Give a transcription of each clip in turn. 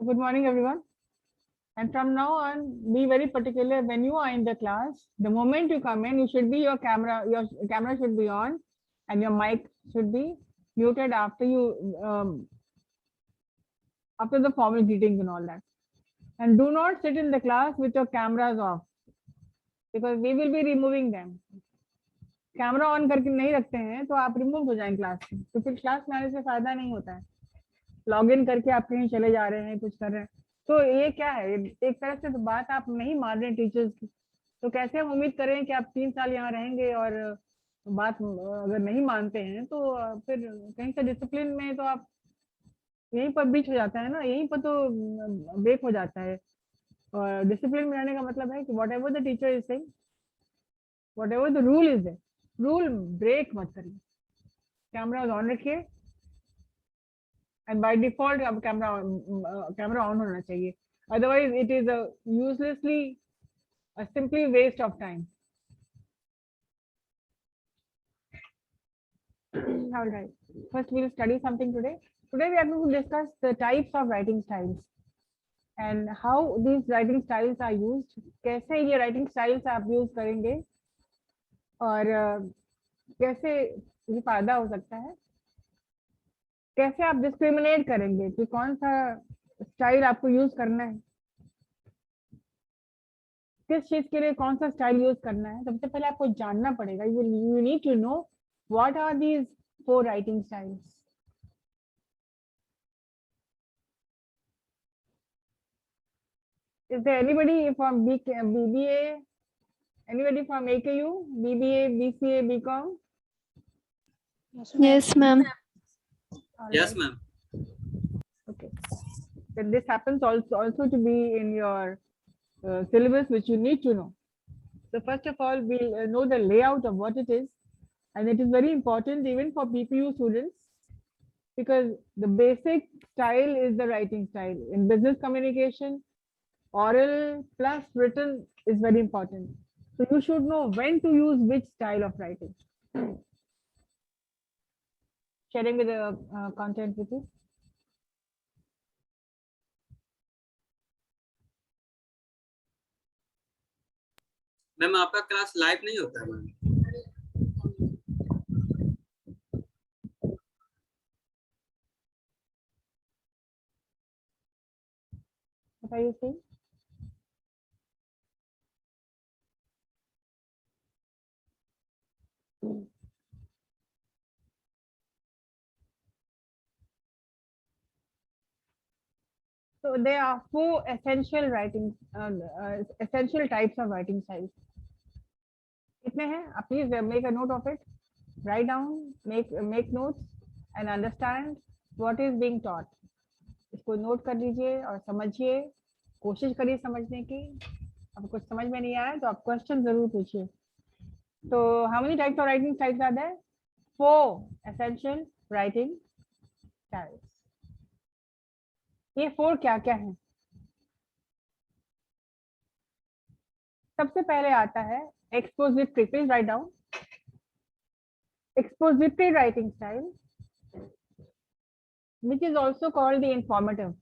Good morning, everyone. And from now on, be very particular when you are in the class. The moment you come in, you should be your camera should be on, and your mic should be muted after the formal greetings and all that. And do not sit in the class with your cameras off because we will be removing them. Camera on करके नहीं रखते हैं तो आप remove हो जाएंगे class से, तो फिर क्लास में आने से फायदा नहीं होता है। लॉग इन करके आप कहीं चले जा रहे हैं, कुछ कर रहे हैं, तो ये क्या है, एक तरह से तो बात आप नहीं मान रहे टीचर्स की। तो कैसे हम उम्मीद करें कि आप 3 साल यहाँ रहेंगे और बात अगर नहीं मानते हैं तो फिर कहीं से डिसिप्लिन में तो आप यहीं पर ब्रीच हो जाता है ना, यहीं पर तो ब्रेक हो जाता है। और डिसिप्लिन में रहने का मतलब है कि whatever the teacher is saying, whatever the rule is, rule break मत करिए। कैमरा ऑन रखिए, एंड बाय डिफॉल्ट अब कैमरा ऑन होना चाहिए, otherwise it is uselessly simply waste of time. All right, first we'll study something today. Today we are going to discuss the types of writing styles and how these writing styles are used. कैसे ये writing styles आप use करेंगे और कैसे ये फायदा हो सकता है, कैसे आप डिस्क्रिमिनेट करेंगे कि कौन सा स्टाइल आपको यूज करना है, किस चीज के लिए कौन सा स्टाइल यूज करना है। सबसे पहले आपको जानना पड़ेगा, you need to know what are these 4 writing styles. Is there anybody from BBA, anybody from AKU, BBA, BCA, BCom? Yes, ma'am. Yes, ma'am. Okay, then this happens also to be in your syllabus, which you need to know. So first of all, we'll know the layout of what it is, and it is very important even for PPU students because the basic style is the writing style. In business communication, oral plus written is very important. So you should know when to use which style of writing. Sharing with the content with you. Ma'am आपका class live नहीं होता है ma'am? What are you saying? So there are 4 essential essential types of writing styles. कितने हैं? Please make a note of it. Write down, make notes, and understand what is being taught. इसको note कर लीजिए और समझिए, कोशिश करिए समझने की। अब कुछ समझ में नहीं आया तो आप क्वेश्चन जरूर पूछिए। तो how many types of writing styles are there? 4 essential writing styles. ये 4 क्या क्या है? सबसे पहले आता है expository. Please write down. Expository writing style, which is also called the informative.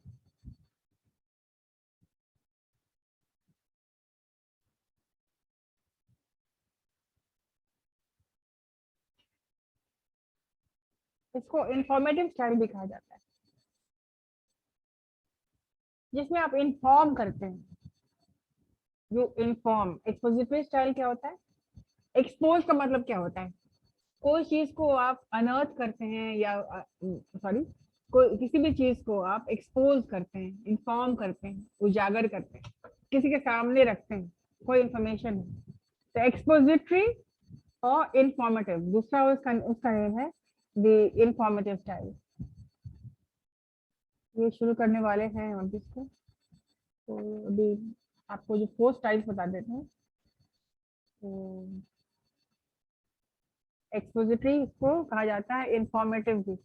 इसको इंफॉर्मेटिव स्टाइल भी कहा जाता है, जिसमें आप इन्फॉर्म करते हैं। जो इन्फॉर्म, एक्सपोजिटरी स्टाइल क्या होता है? एक्सपोज का मतलब क्या होता है? कोई चीज को आप अनर्थ करते हैं या सॉरी कोई किसी भी चीज को आप एक्सपोज करते हैं, इन्फॉर्म करते हैं, उजागर करते हैं, किसी के सामने रखते हैं कोई इंफॉर्मेशन है, तो एक्सपोजिटरी और इंफॉर्मेटिव। दूसरा उसका नेम है द इंफॉर्मेटिव स्टाइल। ये शुरू करने वाले हैं 29 को, तो अभी आपको जो 4 स्टाइल्स बता देते हैं। तो एक्सपोजिटरी इसको कहा जाता है, इंफॉर्मेटिव भी।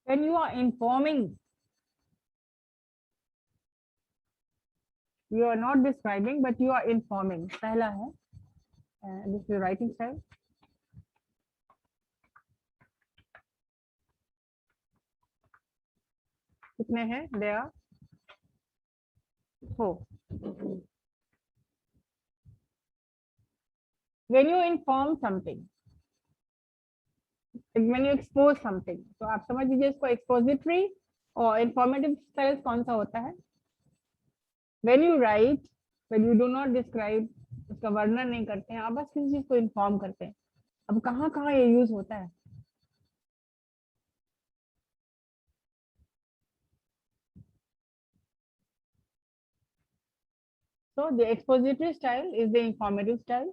When you are informing, you are not describing but you are informing. पहला है this is writing style. कितने हैं? There are 4. When you inform something, when you expose something, तो आप समझ लीजिए इसको expository और informative styles कौन सा होता है? When you write, when you do not describe, उसका वर्णन नहीं करते हैं, आप बस किसी चीज को इन्फॉर्म करते हैं. अब कहाँ कहाँ ये यूज होता है? So the expository style is the informative style.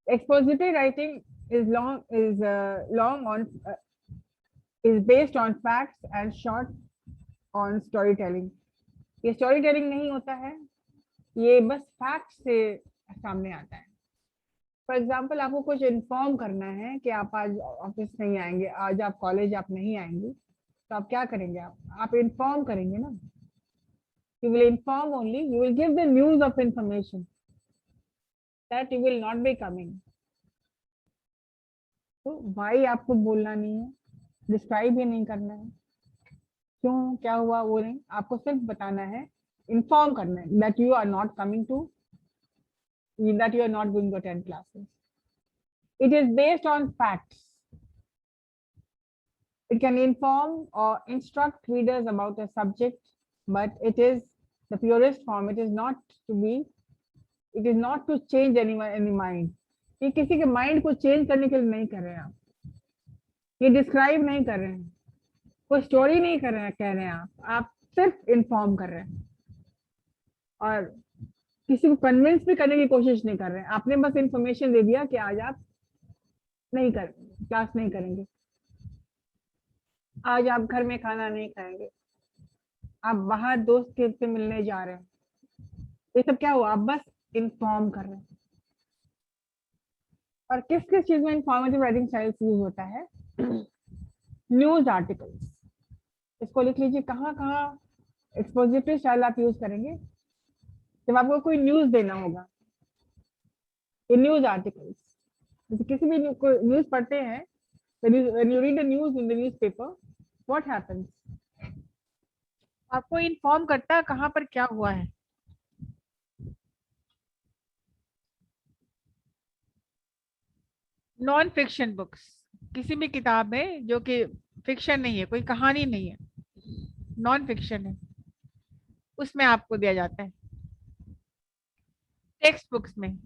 Expository writing is is based on facts and short on storytelling. ये storytelling नहीं होता है, ये बस facts से सामने आता है. फॉर एग्जाम्पल आपको कुछ इन्फॉर्म करना है कि आप आज ऑफिस नहीं आएंगे, आज आप कॉलेज आप नहीं आएंगे, तो आप क्या करेंगे? आप इन्फॉर्म करेंगे ना. You will inform only, you will give the news of information that you will not be coming. तो why आपको बोलना नहीं है, डिस्क्राइब ही नहीं करना है, क्यों क्या हुआ वो नहीं, आपको सिर्फ बताना है, इन्फॉर्म करना है that you are not coming to, that you are not going to attend classes. It is based on facts. It can inform or instruct readers about a subject, but it is the purest form. It is not to change any mind. ये किसी के mind को change करने के लिए नहीं कर रहे हैं आप, ये डिस्क्राइब नहीं कर रहे हैं, कोई स्टोरी नहीं कर रहे हैं, कह रहे हैं आप सिर्फ इन्फॉर्म कर रहे हैं और किसी को कन्विंस भी करने की कोशिश नहीं कर रहे हैं. आपने बस इंफॉर्मेशन दे दिया कि आज आप नहीं कर क्लास नहीं करेंगे, आज आप घर में खाना नहीं खाएंगे, आप बाहर दोस्त के से मिलने जा रहे हैं. ये सब क्या हुआ? आप बस इन्फॉर्म कर रहे हैं. और किस किस चीज में इंफॉर्मेटिव राइटिंग स्टाइल यूज होता है? न्यूज आर्टिकल्स, इसको लिख लीजिए. कहाँ कहाँ एक्सपोजिटरी स्टाइल आप यूज करेंगे? जब आपको कोई न्यूज देना होगा, ये न्यूज आर्टिकल्स. किसी भी न्यूज पढ़ते हैं, when you read the news in the newspaper, what happens? आपको इन्फॉर्म करता है कहाँ पर क्या हुआ है. नॉन फिक्शन बुक्स, किसी भी किताब में जो कि फिक्शन नहीं है, कोई कहानी नहीं है, नॉन फिक्शन है, उसमें आपको दिया जाता है. टेक्स्ट बुक्स में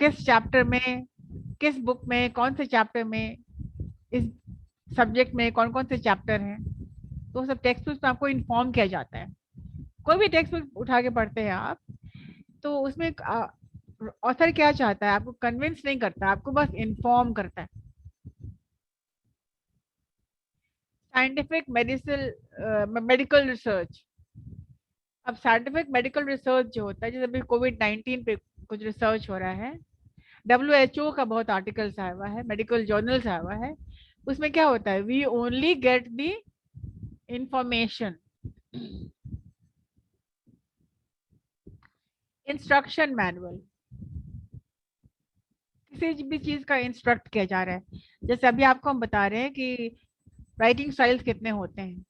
किस चैप्टर में, किस बुक में, कौन से चैप्टर में, इस सब्जेक्ट में कौन कौन से चैप्टर हैं, तो सब टेक्स्ट बुक्स में आपको इन्फॉर्म किया जाता है. कोई भी टेक्स्ट बुक उठा के पढ़ते हैं आप, तो उसमें ऑथर क्या चाहता है? आपको कन्विंस नहीं करता, आपको बस इन्फॉर्म करता है. साइंटिफिक मेडिकल रिसर्च, अब साइंटिफिक मेडिकल रिसर्च जो होता है, जैसे अभी कोविड-19 पे कुछ रिसर्च हो रहा है, WHO का बहुत आर्टिकल्स आया हुआ है, मेडिकल जर्नल्स आया हुआ है, उसमें क्या होता है? We only get the information. Instruction manual, किसी भी चीज का इंस्ट्रक्ट किया जा रहा है. जैसे अभी आपको हम बता रहे हैं कि राइटिंग स्टाइल्स कितने होते हैं.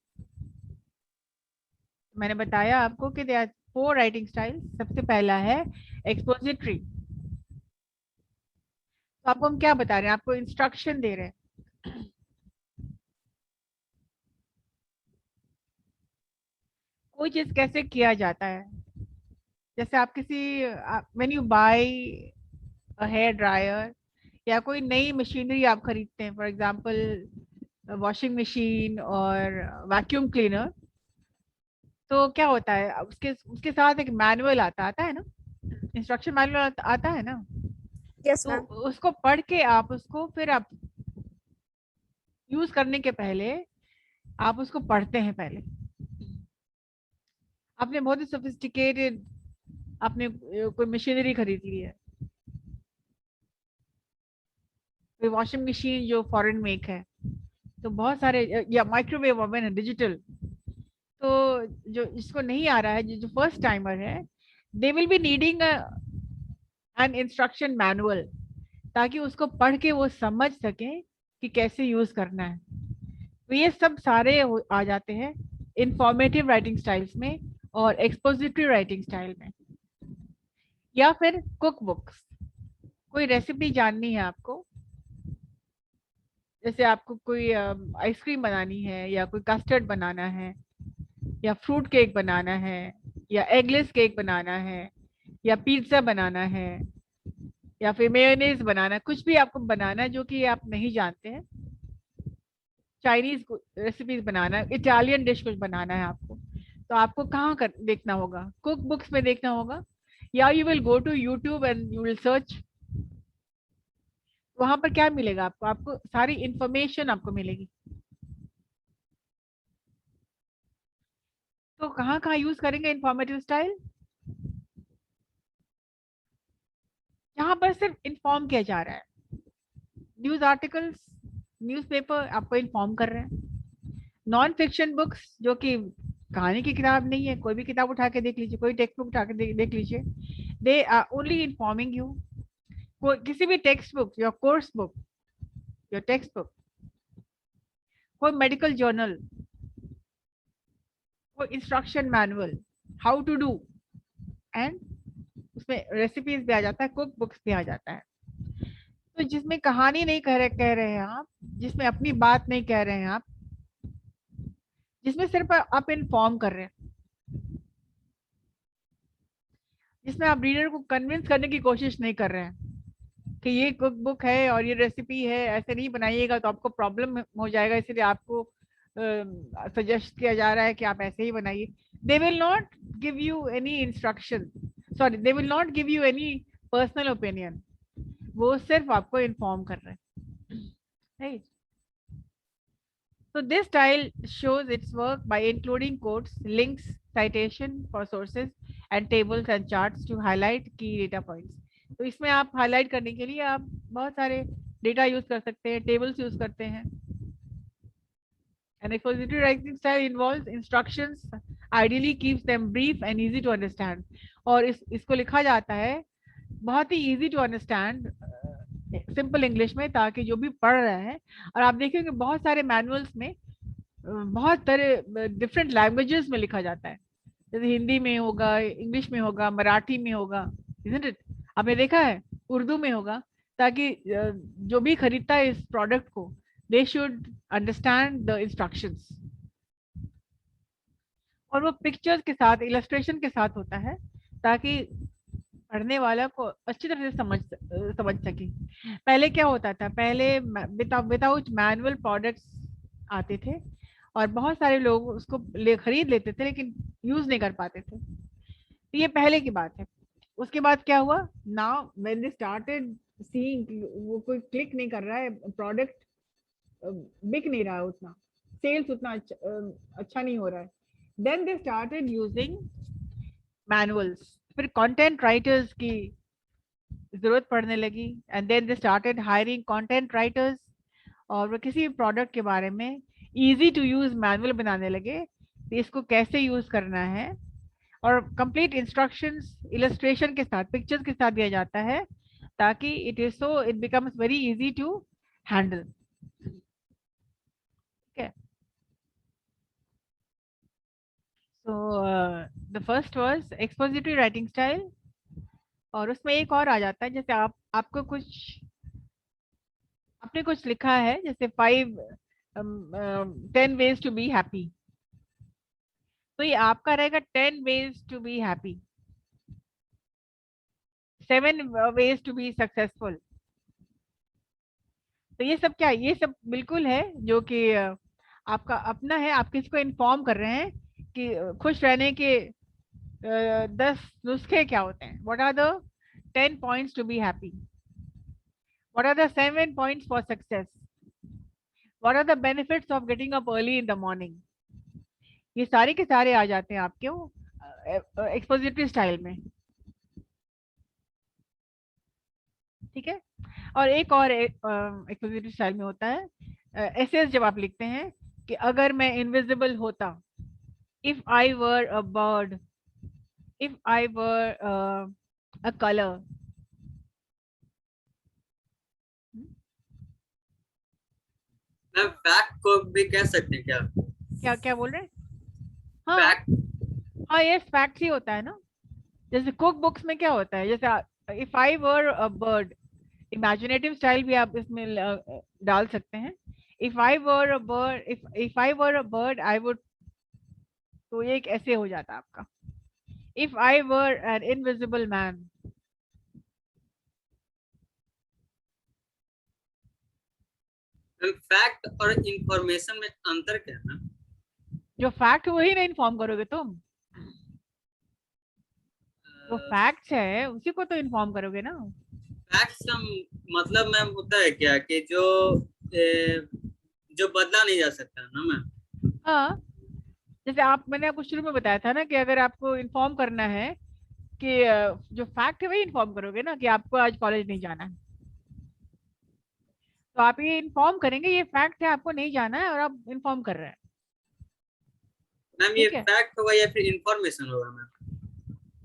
मैंने बताया आपको कि 4 राइटिंग स्टाइल. सबसे पहला है एक्सपोजिटरी. तो आपको हम क्या बता रहे हैं? आपको इंस्ट्रक्शन दे रहे हैं. कोई चीज कैसे किया जाता है, जैसे आप किसी when you buy a hair dryer या कोई नई मशीनरी आप खरीदते हैं, फॉर एग्जांपल वॉशिंग मशीन और वैक्यूम क्लीनर, तो क्या होता है? उसके उसके साथ एक मैनुअल आता है ना, इंस्ट्रक्शन मैनुअल आता है ना. यस तो मैम. उसको पढ़ के आप उसको फिर आप यूज करने के पहले आप उसको पढ़ते हैं. पहले आपने बहुत ही सोफिस्टिकेटेड आपने कोई मशीनरी खरीद ली है, कोई वॉशिंग मशीन जो फॉरेन मेक है, तो बहुत सारे, या माइक्रोवेव ओवन है डिजिटल, तो जो इसको नहीं आ रहा है, जो फर्स्ट टाइमर है, they will be needing an instruction manual, ताकि उसको पढ़ के वो समझ सके कि कैसे यूज करना है. तो ये सब सारे आ जाते हैं इंफॉर्मेटिव राइटिंग स्टाइल्स में और एक्सपोजिटरी राइटिंग स्टाइल में। या फिर कुक बुक्स, कोई रेसिपी जाननी है आपको, जैसे आपको कोई आइसक्रीम बनानी है या कोई कस्टर्ड बनाना है या फ्रूट केक बनाना है या एगलेस केक बनाना है या पिज्जा बनाना है या फिर मेयोनेज बनाना है, कुछ भी आपको बनाना है जो कि आप नहीं जानते हैं, चाइनीज रेसिपीज बनाना है, इटालियन डिश कुछ बनाना है आपको, तो आपको कहाँ कर देखना होगा? कुक बुक्स में देखना होगा, या you will go to YouTube and you will search. वहां पर क्या मिलेगा आपको? आपको सारी इंफॉर्मेशन आपको मिलेगी। तो कहाँ कहाँ यूज करेंगे इंफॉर्मेटिव स्टाइल? यहाँ पर सिर्फ इन्फॉर्म किया जा रहा है। न्यूज आर्टिकल्स, न्यूज़पेपर आपको इन्फॉर्म कर रहे हैं। नॉन फिक्शन बुक्स, जो कि कहानी की किताब नहीं है, कोई भी किताब उठा के देख लीजिए, कोई टेक्स्ट बुक उठा के देख लीजिए, they are only informing you. कोई किसी भी textbook, your course book, your textbook, कोई मेडिकल जर्नल, कोई instruction manual, how to do, and उसमें रेसिपीज भी आ जाता है, कुक बुक्स भी आ जाता है। तो जिसमें कहानी नहीं कह रहे हैं आप, जिसमें अपनी बात नहीं कह रहे हैं आप, जिसमें सिर्फ आप इन्फॉर्म कर रहे हैं, जिसमें आप रीडर को कन्विंस करने की कोशिश नहीं कर रहे हैं कि ये कुक बुक है और ये रेसिपी है, ऐसे नहीं बनाइएगा तो आपको प्रॉब्लम हो जाएगा, इसलिए आपको सजेस्ट किया जा रहा है कि आप ऐसे ही बनाइए। They will not give you any instruction, sorry, they will not give you any personal opinion, वो सिर्फ आपको इन्फॉर्म कर रहे हैं, right? So this style shows its work by including quotes, links, citation for sources, and tables and charts to highlight key data points. तो इसमें आप highlight करने के लिए आप बहुत सारे डेटा यूज कर सकते हैं, टेबल्स यूज करते हैं। An expository writing style involves instructions, ideally keeps them brief and easy to understand. और इसको लिखा जाता है बहुत ही easy to understand, simple English में, ताकि जो भी पढ़ रहे हैं, और आप देखेंगे बहुत सारे मैनुअल्स में बहुत तरह डिफरेंट लैंग्वेजेस में लिखा जाता है, जैसे हिंदी में होगा, इंग्लिश में होगा, मराठी में होगा, isn't it? आपने देखा है उर्दू में होगा, ताकि जो भी खरीदता है इस प्रोडक्ट को, they should understand the instructions. और वो पिक्चर्स के साथ, इलस्ट्रेशन के साथ होता है, ताकि पढ़ने वाला को अच्छी तरह से समझ सके। पहले क्या होता था, पहले विदाउट मैनुअल प्रोडक्ट्स आते थे और बहुत सारे लोग उसको खरीद लेते थे, लेकिन यूज नहीं कर पाते थे। तो ये पहले की बात है। उसके बाद क्या हुआ, now when they started seeing, वो कोई क्लिक नहीं कर रहा है, प्रोडक्ट बिक नहीं रहा है उतना, सेल्स उतना अच्छा नहीं हो रहा है, then they started using manuals. फिर कंटेंट राइटर्स की जरूरत पड़ने लगी, and then they started hiring content writers, और वो किसी भी प्रोडक्ट के बारे में इजी टू यूज मैनुअल बनाने लगे, तो इसको कैसे यूज करना है, और कंप्लीट इंस्ट्रक्शंस इलस्ट्रेशन के साथ, पिक्चर्स के साथ दिया जाता है, ताकि it becomes very easy to handle. ठीक है, so the first was expository writing style. और उसमें एक और आ जाता है, जैसे आपको कुछ, आपने कुछ लिखा है, जैसे 10 ways टू बी हैप्पी, तो ये आपका रहेगा 10 ways to be happy, 7 ways to be successful. तो ये सब क्या है? ये सब बिल्कुल है जो कि आपका अपना है, आप किसको इन्फॉर्म कर रहे हैं कि खुश रहने के 10 नुस्खे क्या होते हैं, what are the 10 points to be happy, what are the 7 points for success, what are the benefits of getting up early in the morning. ये सारे के सारे आ जाते हैं आपके वो एक्सपोजिटरी स्टाइल में। ठीक है, और एक और एक्सपोजिटरी स्टाइल में होता है एसेस, जब आप लिखते हैं कि अगर मैं इनविजिबल होता, if I were a bird, if I were a colour, ma'am fact को भी कह सकते हैं क्या? क्या क्या बोल रहे हैं? हाँ फैक्ट। हाँ, ये फैक्ट ही होता है ना। जैसे कुक बुक्स में क्या होता है, जैसे if I were a bird, imaginative style भी आप इसमें डाल सकते हैं। If I were a bird, if I were a bird I would, तो ये एक ऐसे हो जाता आपका। If I were an invisible man. Ma'am fact और इंफॉर्मेशन में अंतर क्या है मैम? जो फैक्ट वही ना इन्फॉर्म करोगे तुम, जो फैक्ट्स है उसी को तो इन्फॉर्म करोगे ना। फैक्ट्स का मतलब मैम होता है क्या कि जो बदला नहीं जा सकता ना मैम? हाँ, जैसे मैंने आपको शुरू में बताया था ना कि अगर आपको इन्फॉर्म करना है कि जो फैक्ट है वही इन्फॉर्म करोगे ना, कि आपको आज कॉलेज नहीं जाना है, तो आप ये इन्फॉर्म करेंगे ये फैक्ट है, आपको नहीं जाना है और आप इन्फॉर्म कर रहे हैं। मैम ये ठीक है, फैक्ट होगा या फिर इंफॉर्मेशन होगा मैम?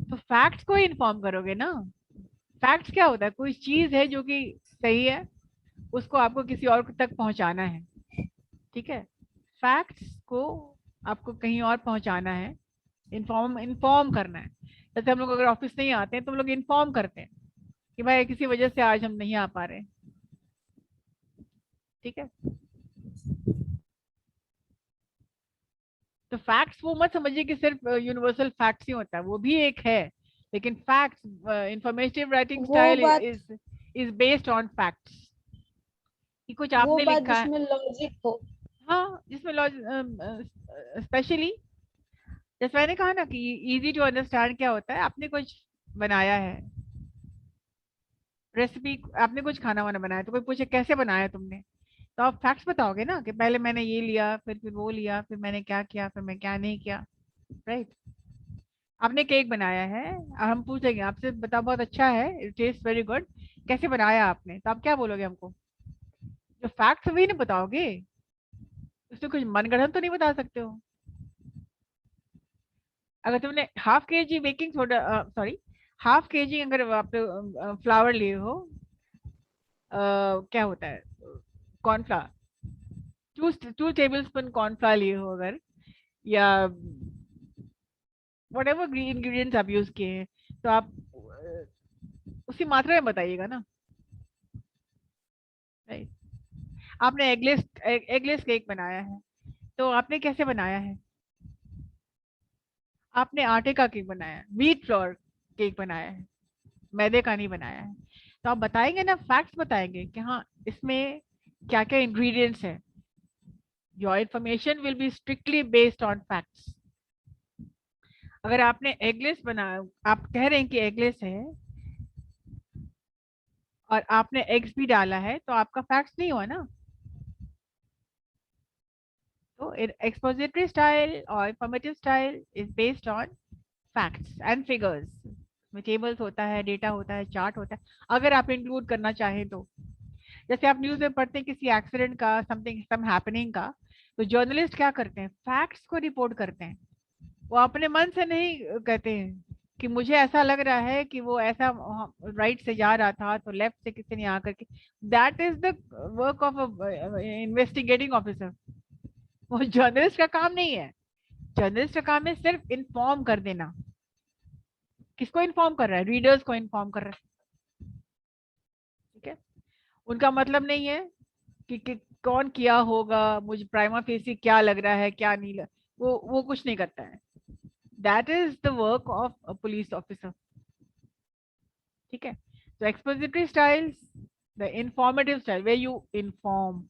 तो फैक्ट्स को इन्फॉर्म करोगे ना। फैक्ट्स क्या होता है, कोई चीज है जो कि सही है, उसको आपको किसी और तक पहुंचाना है। ठीक है, फैक्ट्स को आपको कहीं और पहुंचाना है, इन्फॉर्म इन्फॉर्म करना है। जैसे हम लोग अगर ऑफिस नहीं आते हैं तो हम लोग इन्फॉर्म करते हैं कि भाई किसी वजह से आज हम नहीं आ पा रहे। ठीक है, तो फैक्ट्स वो मत समझिए कि सिर्फ यूनिवर्सल फैक्ट्स ही होता है, वो भी एक है, लेकिन फैक्ट्स, इंफॉर्मेटिव राइटिंग वो स्टाइल बात इज बेस्ड ऑन फैक्ट्स, कि कुछ वो आपने बात लिखा है। जिसमें लॉजिक हो। हाँ, जिसमें लॉज स्पेशली, जैसे मैंने कहा ना कि इजी टू अंडरस्टैंड क्या होता है, आपने कुछ बनाया है रेसिपी, आपने कुछ खाना वाना बनाया, तो कोई पूछे कैसे बनाया तुमने, तो आप फैक्ट्स बताओगे ना कि पहले मैंने ये लिया, फिर वो लिया, फिर मैंने क्या किया, फिर मैं क्या नहीं किया। राइट, आपने केक बनाया है, और हम पूछेंगे आपसे, बता बहुत अच्छा है, इट टेस्ट वेरी गुड, कैसे बनाया आपने, तो आप क्या बोलोगे हमको? जो फैक्ट्स वही ना बताओगे, उसमें कुछ मनगढ़ंत तो नहीं बता सकते हो। अगर तुमने हाफ के जी बेकिंग सोडा, सॉरी, हाफ के जी अगर आप फ्लावर लिए हो, क्या होता है, कॉर्नफ्लावर, 2 टेबल स्पून कॉर्नफ्लावर लिए हो अगर, या वट एवर इंग्रेडिएंट्स आप यूज किए हैं, तो आप उसी मात्रा में बताइएगा ना। राइट, आपने एगलेस केक बनाया है, तो आपने कैसे बनाया है? आपने आटे का केक बनाया है, व्हीट फ्लोर केक बनाया है, मैदे का नहीं बनाया है, तो आप बताएंगे ना, फैक्ट्स बताएंगे कि हाँ इसमें क्या क्या इंग्रेडिएंट्स है। Your information will be strictly based on facts. अगर आपने एगलेस बनाया, आप कह रहे हैं कि एगलेस है और आपने एग्स भी डाला है, तो आपका फैक्ट्स नहीं हुआ ना। तो एक्सपोजिटरी स्टाइल और informative style is based on facts and figures, में टेबल्स होता है, डेटा होता है, चार्ट होता है, अगर आप इंक्लूड करना चाहें तो। जैसे आप न्यूज़ में पढ़ते हैं किसी एक्सीडेंट का, समथिंग सम हैपनिंग का, तो जर्नलिस्ट क्या करते हैं, फैक्ट्स को रिपोर्ट करते हैं। वो अपने मन से नहीं कहते हैं कि मुझे ऐसा लग रहा है कि वो ऐसा राइट से जा रहा था तो लेफ्ट से किसी ने आकर के, that is the work of investigating officer. वो जर्नलिस्ट का काम नहीं है। जर्नलिस्ट का काम है सिर्फ इन्फॉर्म कर देना। किसको इन्फॉर्म कर रहा है? रीडर्स को इन्फॉर्म कर रहा है। ठीक है, उनका मतलब नहीं है कि कौन किया होगा, मुझे प्राइमा फेसी क्या लग रहा है क्या नहीं वो कुछ नहीं करता है। That is the work of a police officer. ठीक है, तो expository styles, the informative style way you inform.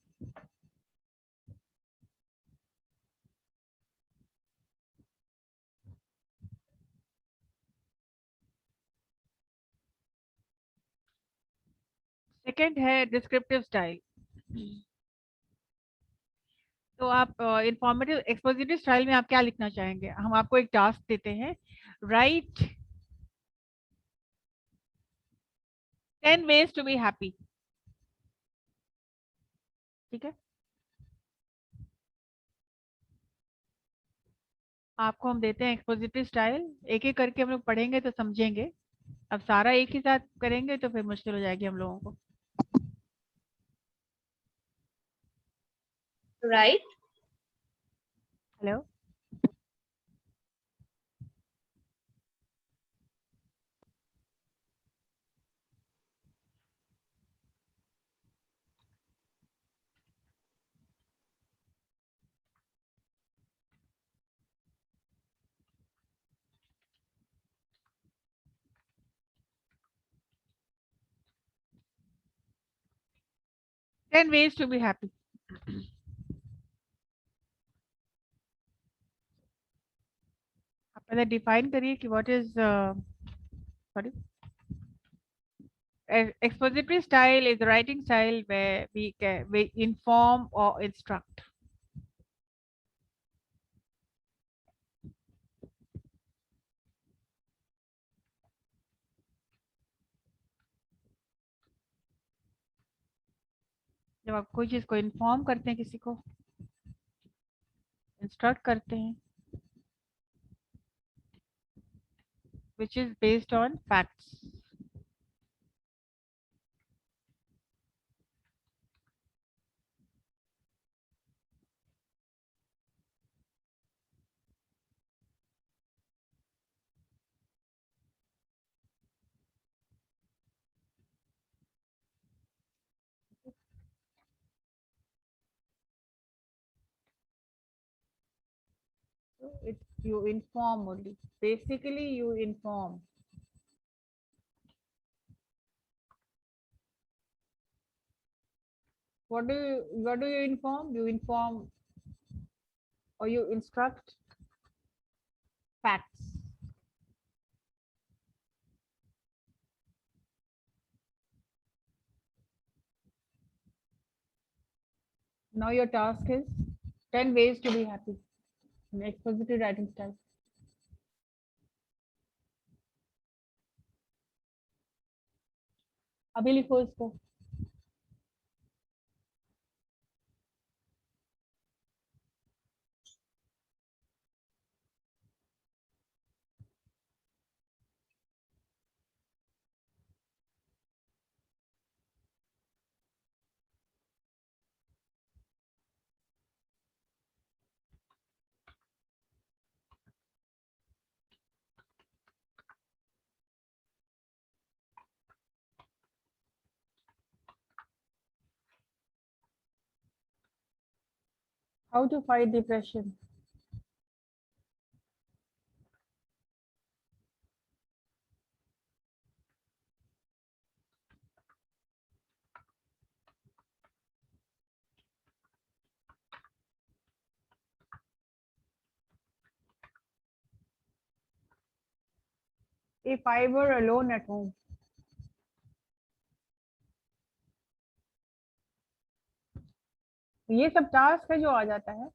Second है डिस्क्रिप्टिव स्टाइल। तो आप इंफॉर्मेटिव एक्सपोजिटरी स्टाइल में आप क्या लिखना चाहेंगे? हम आपको एक टास्क देते हैं, right 10 ways to be happy। ठीक है, आपको हम देते हैं एक्सपोजिटरी स्टाइल, एक एक करके हम लोग पढ़ेंगे तो समझेंगे। अब सारा एक ही साथ करेंगे तो फिर मुश्किल हो जाएगी हम लोगों को। right? Hello. Ten ways to be happy. आप पहले डिफाइन करिए कि what is sorry expository style is the writing style where we inform or instruct. जब आप कोई चीज को इन्फॉर्म करते हैं, किसी को इंस्ट्रक्ट करते हैं, which is based on facts. So it's you inform only. Basically, you inform. What do you inform? You inform or you instruct facts. Now your task is 10 ways to be happy in expository writing style. अभी लिखो इसको. How to fight depression? If I were alone at home. ये सब task है जो आ जाता है.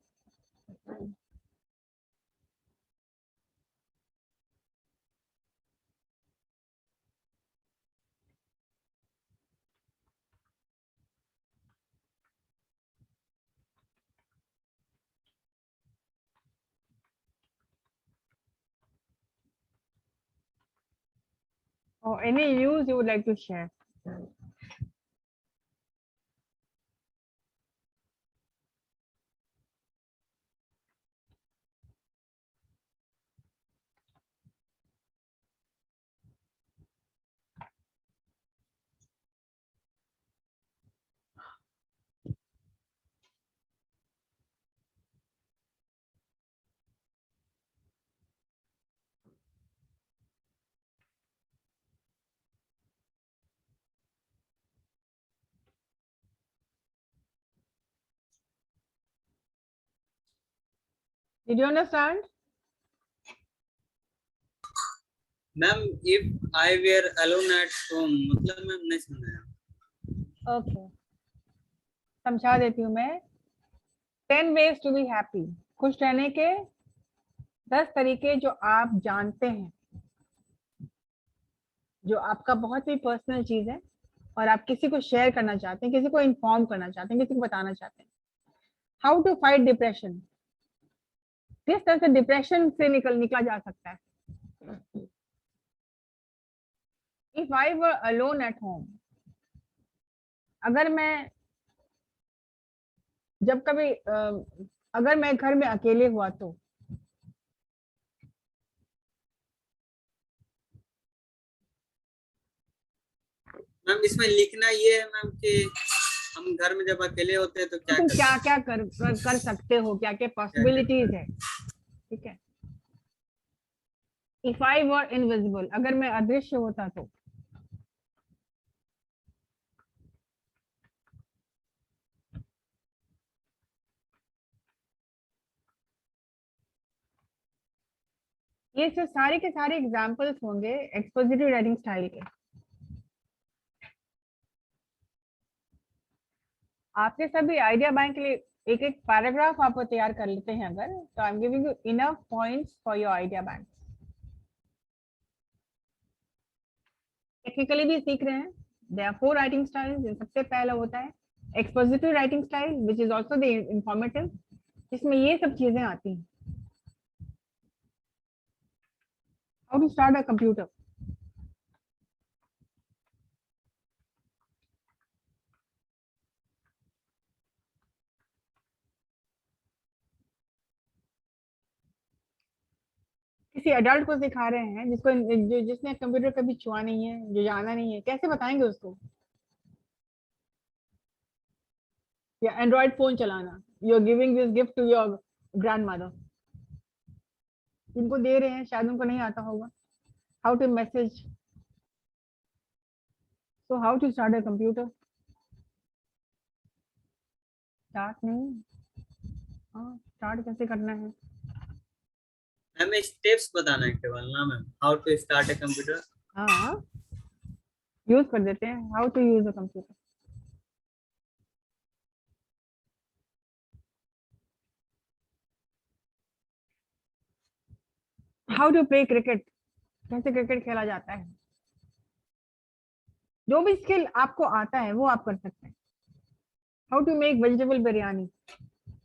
Or any news you would like to share. Did you understand? Ma'am if I were alone at home मतलब मैम नहीं समझा. Okay. समझा देती हूँ मैं. 10 ways to be happy. खुश रहने के 10 तरीके जो आप जानते हैं, जो आपका बहुत ही पर्सनल चीज है और आप किसी को शेयर करना चाहते हैं, किसी को इन्फॉर्म करना चाहते हैं, किसी को बताना चाहते हैं. How to fight depression. किस तरह से डिप्रेशन से निकला जा सकता है. If I were alone at home. अगर मैं जब कभी अगर मैं घर में अकेले हुआ तो मैम इसमें लिखना ये है मैम कि हम घर में जब अकेले होते हैं तो क्या तुम क्या करते क्या कर सकते हो, क्या क्या पॉसिबिलिटीज है, ठीक है। इफ आई वर इनविजिबल, अगर मैं अदृश्य होता तो ये सब सारे के सारे एग्जांपल्स होंगे एक्सपोजिटिव राइटिंग स्टाइल के। आपके सभी आइडिया बैंक के लिए एक एक पैराग्राफ आप तैयार कर लेते हैं अगर, तो I am giving you enough points for your idea bank. Technically भी सीख रहे हैं, देयर आर 4 राइटिंग स्टाइल्स। सबसे पहला होता है expositive writing style which is also the informative, इसमें ये सब चीजें आती हैं। How to start a computer, किसी अडल्ट को सिखा रहे हैं जिसने कंप्यूटर कभी छुआ नहीं है, जो जाना नहीं है, कैसे बताएंगे उसको? या एंड्रॉइड फोन चलाना, you are giving this gift to your grandmother, जिनको दे रहे हैं शायद उनको नहीं आता होगा। How to message, so how to start a computer, start नहीं, हाँ स्टार्ट कैसे करना है? हमें स्टेप्स बताना है केवल ना ma'am, how to start a computer. हाँ यूज कर देते हैं, how to use a computer. How to play cricket, कैसे क्रिकेट खेला जाता है। जो भी स्किल आपको आता है वो आप कर सकते हैं। How to make vegetable biryani,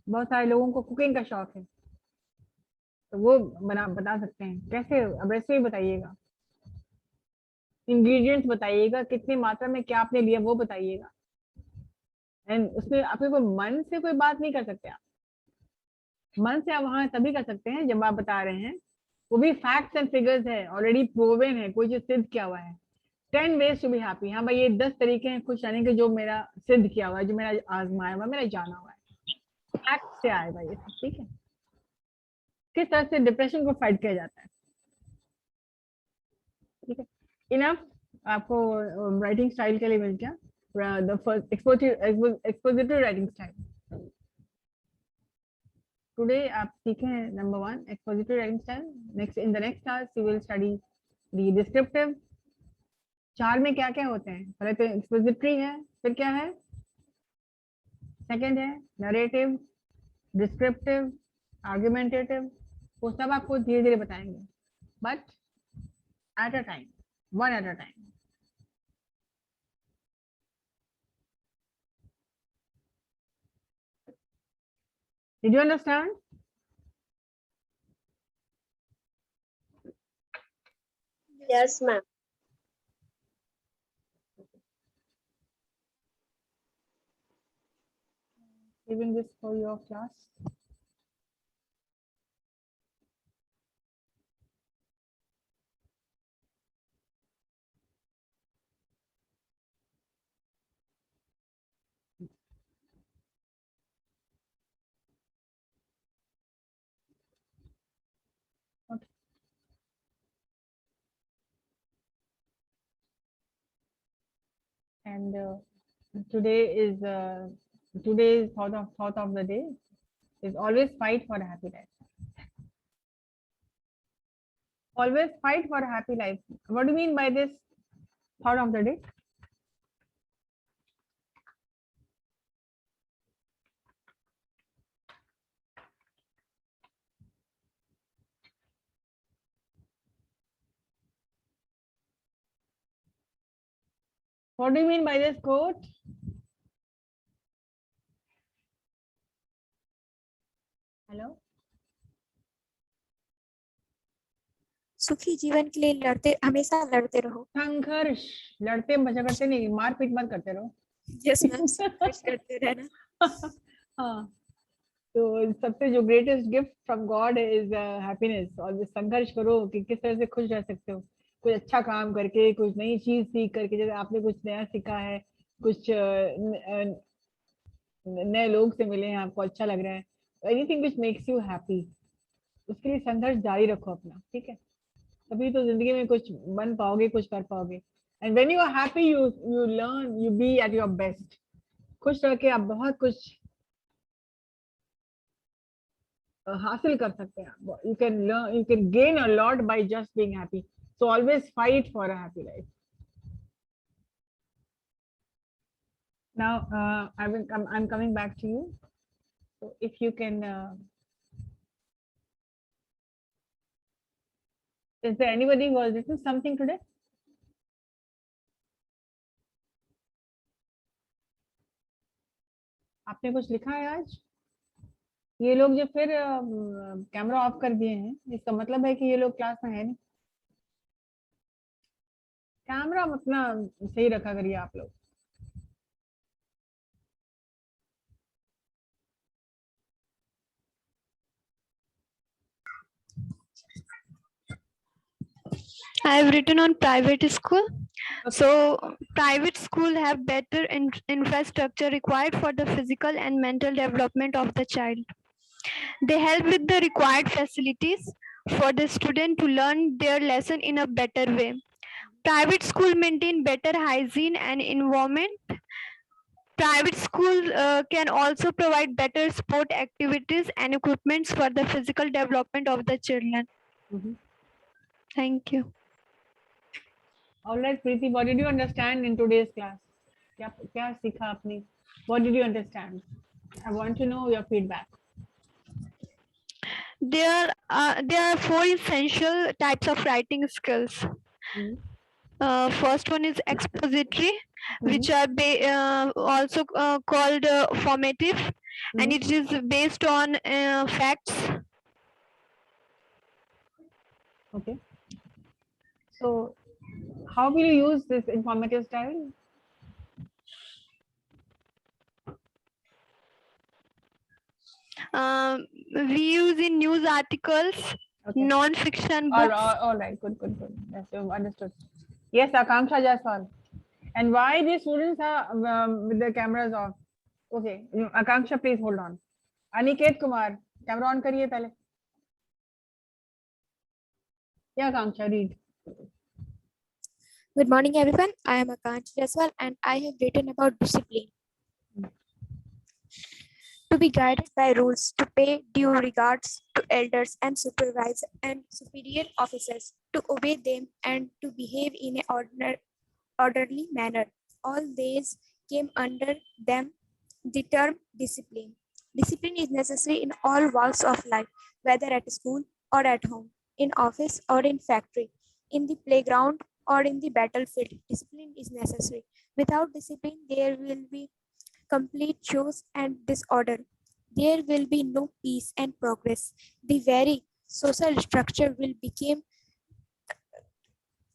बहुत सारे लोगों को कुकिंग का शौक है, तो वो बता सकते हैं कैसे। अब रेसिपी बताइएगा, इंग्रेडिएंट्स बताइएगा, कितनी मात्रा में क्या आपने लिया वो बताइएगा। एंड उसमें आपके को मन से कोई बात नहीं कर सकते आप, मन से आप वहां तभी कर सकते हैं जब आप बता रहे हैं, वो भी फैक्ट्स एंड फिगर्स है, ऑलरेडी प्रूवन है, कोई चीज सिद्ध किया हुआ है। 10 ways to be happy, हाँ भाई ये 10 तरीके हैं खुश रहने के जो मेरा सिद्ध किया हुआ है, जो मेरा आजमाया हुआ, मेरा जाना हुआ है, फैक्ट से आएगा ये सब, ठीक है। किस तरह से डिप्रेशन को फाइट किया जाता है, ठीक है। इनफ आपको राइटिंग स्टाइल के लिए मिल गया। The first expositive writing style today आप सीखे हैं number 1 expositive writing style. Next in the next class you will study the descriptive. 4 में क्या क्या होते हैं, पहले तो एक्सपोजिटरी है, फिर क्या है, सेकंड है नरेटिव, डिस्क्रिप्टिव, आर्गुमेंटेटिव, वो सब आपको धीरे धीरे बताएंगे, but at a time, one at a time. Did you understand? Yes, ma'am. Giving this for your class. Okay. And today's thought of the day is always fight for a happy life. Always fight for a happy life. What do you mean by this thought of the day? What do you mean by this quote? Hello? सुखी जीवन के लिए लड़ते, हमेशा लड़ते रहो। संघर्ष, लड़ते झगड़ते नहीं, मारपीट मत करते रहो। यस मैम, संघर्ष करते रहना। हाँ, तो सबसे जो greatest gift from God is happiness. और संघर्ष करो कि किस तरह से खुश रह सकते हो, कुछ अच्छा काम करके, कुछ नई चीज सीख करके। जैसे आपने कुछ नया सीखा है, कुछ नए लोग से मिले हैं, आपको अच्छा लग रहा है, anything which makes you happy, उसके लिए संघर्ष जारी रखो अपना, ठीक है? तभी तो जिंदगी में कुछ बन पाओगे, कुछ कर पाओगे। And when you are happy, you learn, you be at your best. खुश रह के आप बहुत कुछ हासिल कर सकते हैं। You can learn, you can gain a lot by just being happy. So always fight for a happy life. Now I'm coming back to you. So if you can, is there anybody who has written something today? आपने कुछ लिखा है आज? ये लोग जो फिर camera off कर दिए हैं, इसका मतलब है कि ये लोग क्लास में है नहीं। कैमरा अपना सही रखा करिए आप लोग। I have written on private school. So private school have better infrastructure required for the physical and mental development of the child. They help with the required facilities for the student to learn their lesson in a better way. Private school maintain better hygiene and environment. Private school can also provide better sport activities and equipments for the physical development of the children. Thank you. All right, Preeti, what did you understand in today's class? क्या क्या सीखा आपने? What did you understand? I want to know your feedback. There are 4 essential types of writing skills. First one is expository, which are also called formative, and it is based on facts. Okay. So, how will you use this informative style? We use in news articles, non-fiction books. All right, good. Yes, you've understood. Yes, Akanksha Jaiswal. And why these students are with their cameras off? Okay, Akanksha, please hold on. Aniket Kumar, camera on करिए पहले. Yeah, Akanksha, read. Good morning, everyone. I am Akanksha Jaiswal and I have written about discipline. To be guided by rules, to pay due regards to elders and supervisors and superior officers, to obey them and to behave in an orderly manner. All these came under them the term discipline. Discipline is necessary in all walks of life, whether at school or at home, in office or in factory, in the playground or in the battlefield. Discipline is necessary. Without discipline, there will be complete chaos and disorder. There will be no peace and progress. The very social structure will become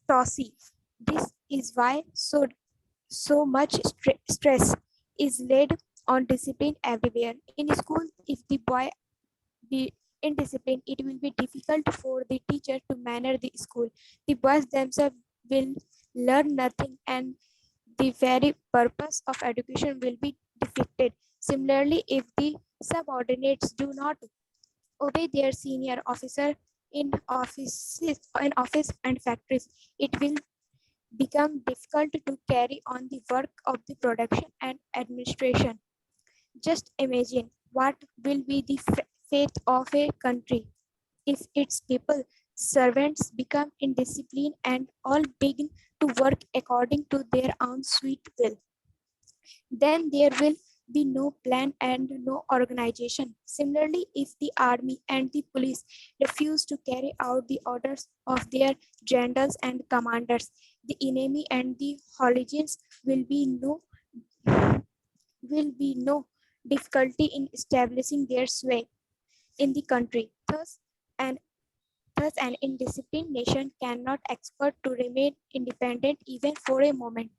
tossy. This is why so much stress is laid on discipline everywhere. In school, if the boy be indisciplined, it will be difficult for the teacher to manage the school. The boys themselves will learn nothing and the very purpose of education will be defeated. Similarly, if the subordinates do not obey their senior officer in office and factories, it will become difficult to carry on the work of the production and administration. Just imagine what will be the fate of a country if its people, servants, become indisciplined and all begin to work according to their own sweet will. Then there will be no plan and no organization. Similarly, if the army and the police refuse to carry out the orders of their generals and commanders, the enemy and the hooligans will be no difficulty in establishing their sway in the country. Thus an indisciplined nation cannot expect to remain independent even for a moment.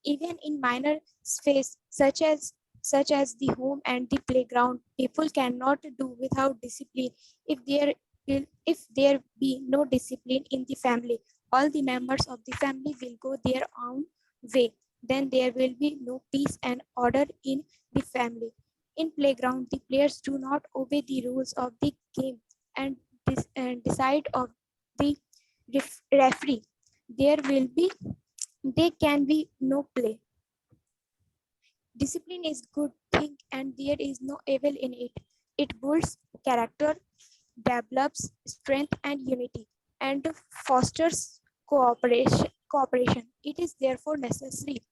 Even in minor spheres such as such as the home and the playground. People cannot do without discipline. If there be no discipline in the family, all the members of the family will go their own way. Then there will be no peace and order in the family. In playground, the players do not obey the rules of the game and decide of the referee. There can be no play. Discipline is good thing and there is no evil in it. It builds character, develops strength and unity, and fosters cooperation. It is therefore necessary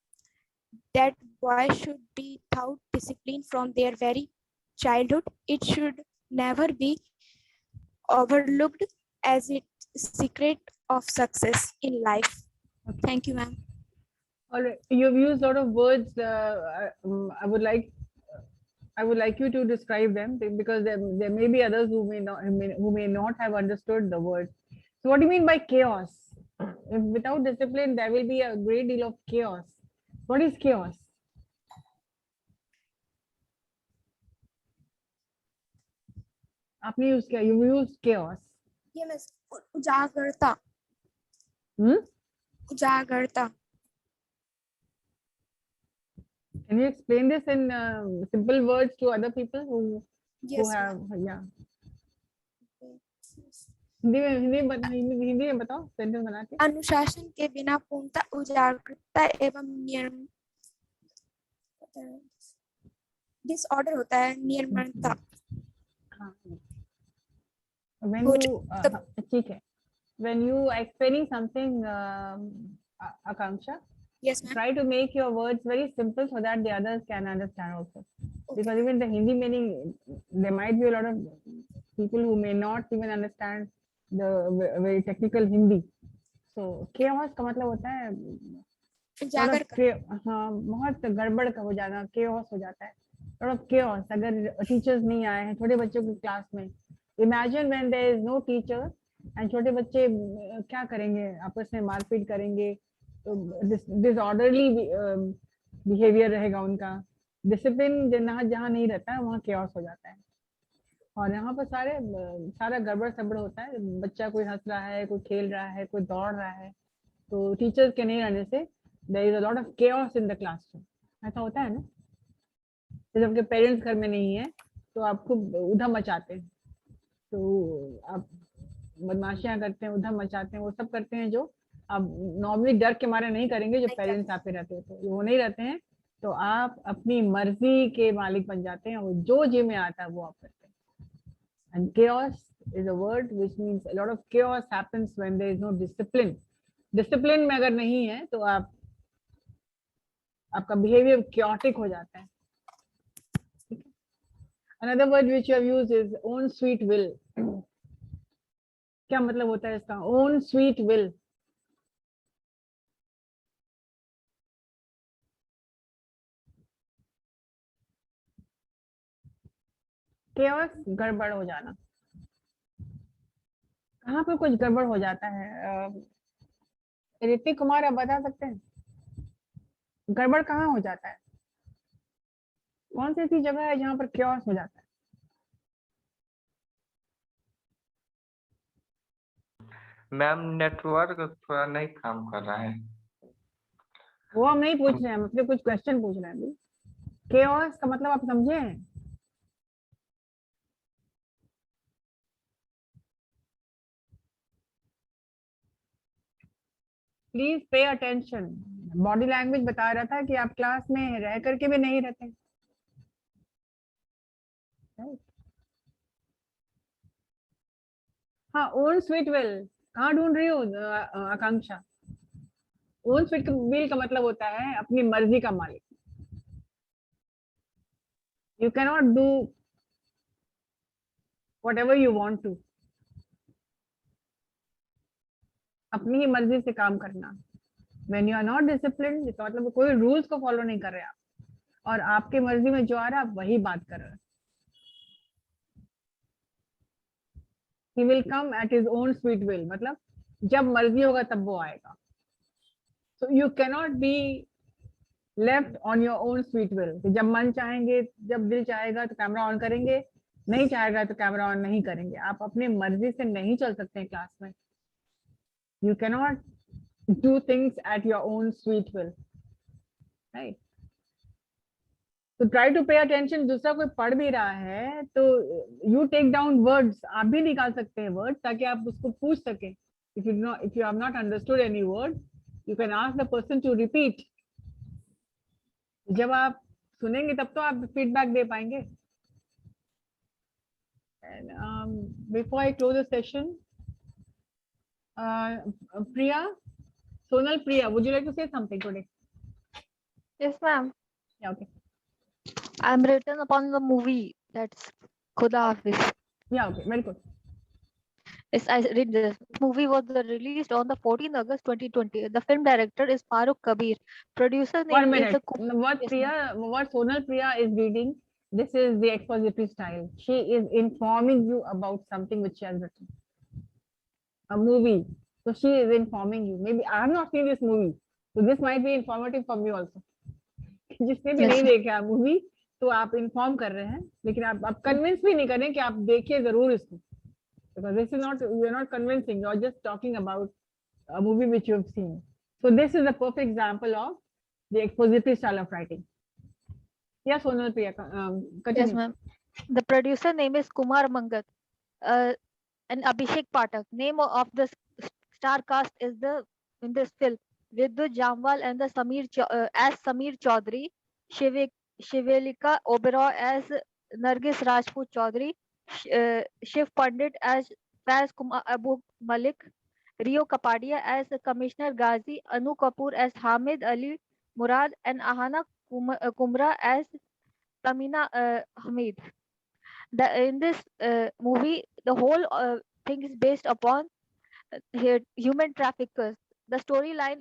that boys should be taught discipline from their very childhood. It should never be overlooked as its secret of success in life. Thank you, ma'am. All right, you've used a lot of words. I would like you to describe them because there may be others who may not have understood the word. So, what do you mean by chaos? If without discipline, there will be a great deal of chaos. What is chaos? आपने use किया, you used chaos. ये मैं उजागरता. उजागरता. Can you explain this in simple words to other people who Yes, have ma'am. yeah? Hindi में बताओ, sentence बना के. अनुशासन के बिना पूर्णता उजागरता एवं नियम डिसऑर्डर होता है. नियमनता. When you ठीक है, when you are explaining something, Akanksha, Yes, ma'am. try to make your words very simple so that the others can understand also. Because even the Hindi meaning, there might be a lot of people who may not even understand the very technical Hindi. So chaos का मतलब होता है हाँ, बहुत गड़बड़ का हो जाना, chaos हो जाता है. lot of chaos. अगर टीचर्स नहीं आए हैं छोटे बच्चों की क्लास में, imagine when there is no teacher and छोटे बच्चे क्या करेंगे, आपस में मारपीट करेंगे, disorderly behavior रहेगा उनका. डिसिप्लिन जहाँ नहीं रहता है वहाँ chaos हो जाता है. और यहाँ पर सारा गड़बड़ सड़बड़ होता है. बच्चा कोई हंस रहा है, कोई खेल रहा है, कोई दौड़ रहा है, तो टीचर्स के नहीं रहने से there is a lot of chaos in the classroom. ऐसा होता है ना. जब आपके पेरेंट्स घर में नहीं है तो आपको उधम मचाते हैं, तो आप बदमाशियां करते हैं, उधम मचाते हैं, वो सब करते हैं जो आप नॉर्मली डर के मारे नहीं करेंगे. जो पेरेंट्स आपके रहते हैं तो वो नहीं रहते हैं, तो आप अपनी मर्जी के मालिक बन जाते हैं और जो जी में आता है वो आप करते हैं. And chaos is a word which means a lot of chaos happens when there is no discipline. Discipline में अगर नहीं है तो आपका बिहेवियर chaotic हो जाता है. Another word which you have used is own sweet will. क्या मतलब होता है इसका? Own sweet will. chaos गड़बड़ हो जाना. कहाँ पे कुछ गड़बड़ हो जाता है? ऋतिक कुमार, आप बता सकते हैं गड़बड़ कहाँ हो जाता है? कौन सी ऐसी जगह है जहाँ पर chaos हो जाता है? मैम नेटवर्क थोड़ा नहीं काम कर रहा है. वो हम नहीं पूछ रहे हैं, हम अपने कुछ क्वेश्चन पूछ रहे हैं अभी. chaos का मतलब आप समझे? Please pay attention. Body language बता रहा था कि आप क्लास में रह करके भी नहीं रहते. हाँ, ओन स्वीट विल कहाँ ढूंढ रही हो आकांक्षा? ओन स्वीट विल का मतलब होता है अपनी मर्जी का मालिक. You can not do whatever you want to. अपनी ही मर्जी से काम करना. When you are not disciplined, इसका मतलब कोई रूल्स को फॉलो नहीं कर रहे आप, और आपके मर्जी में जो आ रहा है आप वही बात कर रहे हैं. He will come at his own sweet will, मतलब जब मर्जी होगा तब वो आएगा. So you cannot be left on your own sweet will, कि जब मन चाहेंगे, जब दिल चाहेगा तो कैमरा ऑन करेंगे, नहीं चाहेगा तो कैमरा ऑन नहीं करेंगे। आप अपने मर्जी से नहीं चल सकते हैं क्लास में। You can not do things at your own sweet will, right. तो ट्राई टू पे अटेंशन। दूसरा कोई पढ़ भी रहा है तो यू टेक डाउन वर्ड्स, आप भी निकाल सकते हैं वर्ड, ताकि आप उसको पूछ सकें। If you have not understood any word, you can ask the person to repeat. जब आप सुनेंगे तब तो आप फीडबैक दे पाएंगे। Before I close the session, Priya, Sonal Priya, would you like to say something today? Yes, ma'am. Yeah, okay. I'm written upon the movie that's Khuda Hafiz. Yeah, okay, very good. Yes, I read this. Movie was released on the 14th August 2020. The film director is Farooq Kabir. Producer 1 name minute. is What Yes, Priya, what Sonal Priya is reading, this is the expository style. She is informing you about something which she has written. A movie. So she is informing you. Maybe I have not seen this movie. So this might be informative for me also. जिसने भी Yes, नहीं sir. देखा movie, तो आप inform कर रहे हैं, लेकिन आप कन्विंस भी नहीं करें कि आप देखिए जरूर इसको, because this is not, you are not convincing, you are just talking about a movie which you have seen. So this is a perfect example of the expository style of writing. Yeah, Sonal Priya, continue. Yes, ma'am. The producer name is Kumar Mangat. And Abhishek Pathak. Name of the star cast is in this film Vidyut Jamwal and the as Samir Chaudhary, Shivalika Oberoi as Nargis Rajput Chaudhary, Shiv Pandit as Faiz Kumar Abu Malik, Rio Kapadia as Commissioner Ghazi, Anu Kapoor as Hamid Ali Murad, and Ahana Kumra as Tamina Hamid. In this movie, the whole thing is based upon human traffickers. The storyline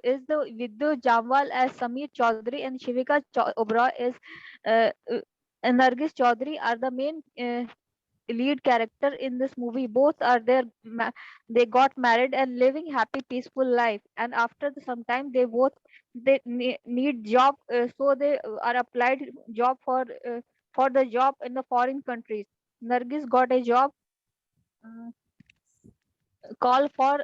is the Vidyu Jamwal as Samir Chaudhary and Shivika Oberoi is Nargis Chaudhary are the main lead character in this movie. Both are there. They got married and living happy, peaceful life. And after some time, they need job, so they are applied job for the job in the foreign countries. Nargis got a job call for,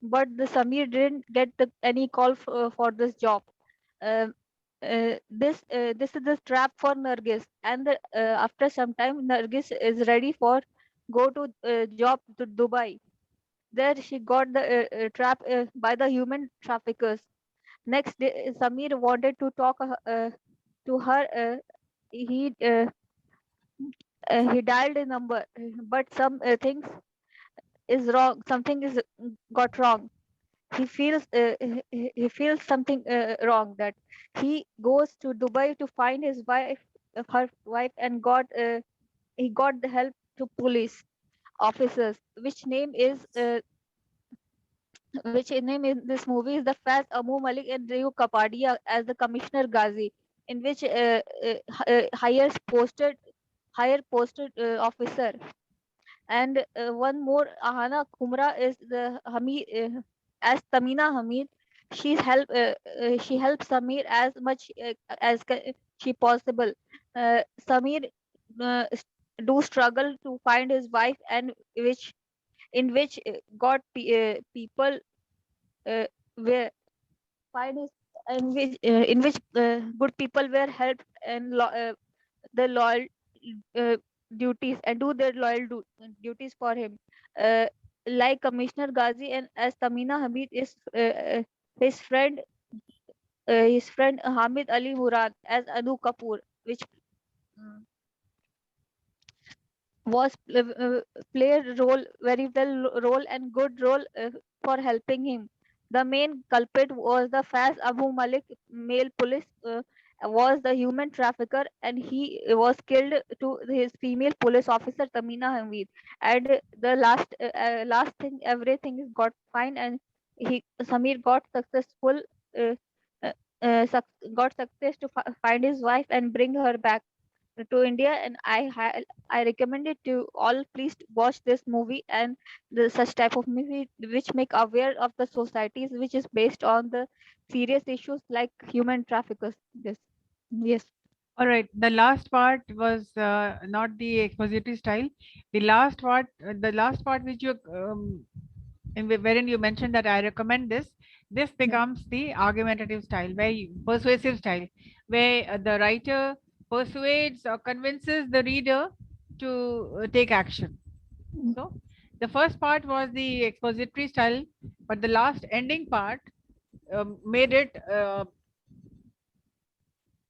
but the Samir didn't get any call for this job. This is the trap for Nargis, and after some time, Nargis is ready for go to job to Dubai. There she got the trap by the human traffickers. Next day, Samir wanted to talk to her. He he dialed a number, but some things is wrong. Something is got wrong. He feels something wrong, that he goes to Dubai to find her wife, and he got the help to police officers, which name in this movie is the Faz Amu Malik and Ryu Kapadia as the Commissioner Ghazi, in which higher posted officer. And one more, Ahana Kumra is the Hamid as Tamina Hamid. She helps Samir as much she possible. Samir do struggle to find his wife, and which people were find his in which good people were helped and the loyal uh, duties and do their duties for him. Like Commissioner Ghazi and as Tamina Hamid is his friend Hamid Ali Murad as Anu Kapoor, which was played role very well role and good role for helping him. The main culprit was the Faz Abu Malik, male police was the human trafficker, and he was killed to his female police officer Tamina Hamid. And the last thing, everything is got fine, and Samir got successful. Uh, got success to find his wife and bring her back. to India, and I recommend it to all. Please watch this movie and such type of movie which make aware of the societies which is based on the serious issues like human traffickers. Yes. All right. The last part was not the expository style. The last part which you wherein you mentioned that I recommend this. This becomes the argumentative style, persuasive style, where the writer persuades or convinces the reader to take action. So the first part was the expository style, but the last ending part made it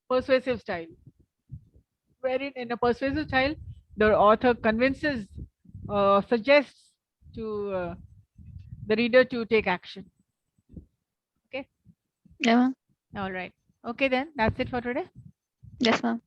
persuasive style, wherein in a persuasive style, the author convinces, suggests to the reader to take action. Okay. Yeah. All right. Okay, then that's it for today. Yes, ma'am.